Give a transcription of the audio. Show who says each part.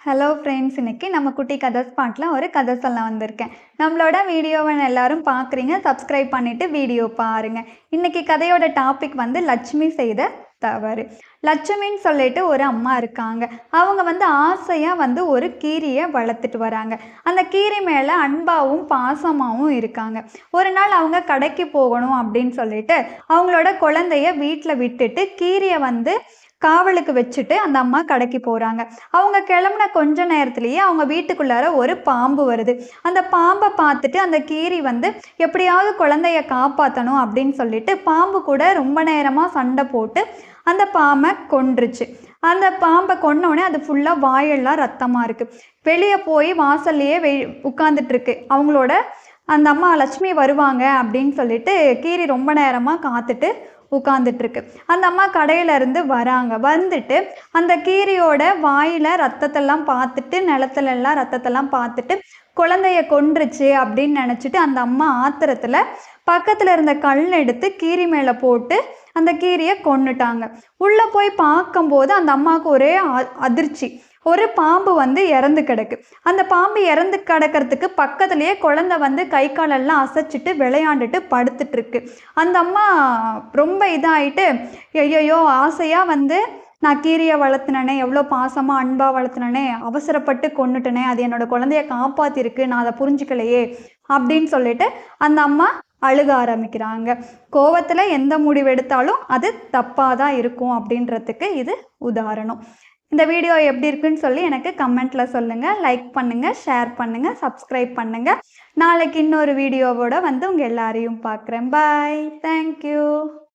Speaker 1: Hello friends, இன்னைக்கு நம்ம குட்டி கதை ஸ்பாட்டில் ஒரு கதை சொல்ல வந்திருக்கேன். நம்மளோட வீடியோவை எல்லாரும் பார்க்குறீங்க, சப்ஸ்கிரைப் பண்ணிவிட்டு வீடியோ பாருங்கள். இன்றைக்கி கதையோட டாபிக் வந்து லட்சுமி செய்த தவறு. லட்சுமின்னு சொல்லிட்டு ஒரு அம்மா இருக்காங்க. அவங்க ஆசையாக ஒரு கீரியை வளர்த்துட்டு வராங்க. அந்த கீரி மேலே அன்பாகவும் பாசமாகவும் இருக்காங்க. ஒரு நாள் அவங்க கடைக்கு போகணும் அப்படின்னு சொல்லிட்டு அவங்களோட குழந்தைய வீட்டில் விட்டுட்டு கீரியை காவலுக்கு வச்சுட்டு அந்த அம்மா கடைக்கு போகிறாங்க. அவங்க கிளம்புன கொஞ்ச நேரத்துலேயே அவங்க வீட்டுக்குள்ளார ஒரு பாம்பு வருது. அந்த பாம்பை பார்த்துட்டு அந்த கீரி எப்படியாவது குழந்தைய காப்பாற்றணும் அப்படின்னு சொல்லிட்டு பாம்பு கூட ரொம்ப நேரமாக சண்டை போட்டு அந்த பாம்பை கொன்றுச்சு. அந்த பாம்பை கொன்னோடனே அது ஃபுல்லாக வாயெல்லாம் ரத்தமாக இருக்குது. வெளியே போய் வாசல்லையே உட்காந்துட்ருக்கு. அவங்களோட அந்த அம்மா லட்சுமி வருவாங்க அப்படின்னு சொல்லிட்டு கீரி ரொம்ப நேரமாக காத்துட்டு உட்காந்துட்ருக்கு. அந்த அம்மா கடையிலேருந்து வராங்க. வந்துட்டு அந்த கீரியோட வாயில் ரத்தத்தெல்லாம் பார்த்துட்டு, நிலத்துலலாம் ரத்தத்தெல்லாம் பார்த்துட்டு குழந்தைய கொன்றுச்சு அப்படின்னு நினச்சிட்டு அந்த அம்மா ஆத்திரத்தில் பக்கத்தில் இருந்த கல் எடுத்து கீரி மேலே போட்டு அந்த கீரியை கொன்னுட்டாங்க. உள்ளே போய் பார்க்கும்போது அந்த அம்மாவுக்கு ஒரே அதிர்ச்சி. ஒரு பாம்பு இறந்து கிடக்கு. அந்த பாம்பு இறந்து கிடக்கிறதுக்கு பக்கத்துலேயே குழந்தை கை காலெல்லாம் அசைச்சிட்டு விளையாண்டுட்டு படுத்துட்டு இருக்கு. அந்த அம்மா ரொம்ப இதாகிட்டு, ஐயோ ஆசையாக நான் கீரியை வளர்த்துனனே, எவ்வளோ பாசமாக அன்பாக வளர்த்துனனே, அவசரப்பட்டு கொன்னுட்டனே, அது என்னோடய குழந்தைய காப்பாற்றிருக்கு, நான் அதை புரிஞ்சுக்கலையே அப்படின்னு சொல்லிட்டு அந்த அம்மா அழுக ஆரம்பிக்கிறாங்க. கோவத்தில் எந்த முடிவு எடுத்தாலும் அது தப்பாக தான் இருக்கும் அப்படின்றதுக்கு இது உதாரணம். இந்த வீடியோ எப்படி இருக்குன்னு சொல்லி எனக்கு கமெண்ட்டில் சொல்லுங்கள். லைக் பண்ணுங்கள், ஷேர் பண்ணுங்கள், சப்ஸ்கிரைப் பண்ணுங்கள். நாளைக்கு இன்னொரு வீடியோவோட உங்கள் எல்லாரையும் பார்க்குறேன். பாய். தேங்க்யூ.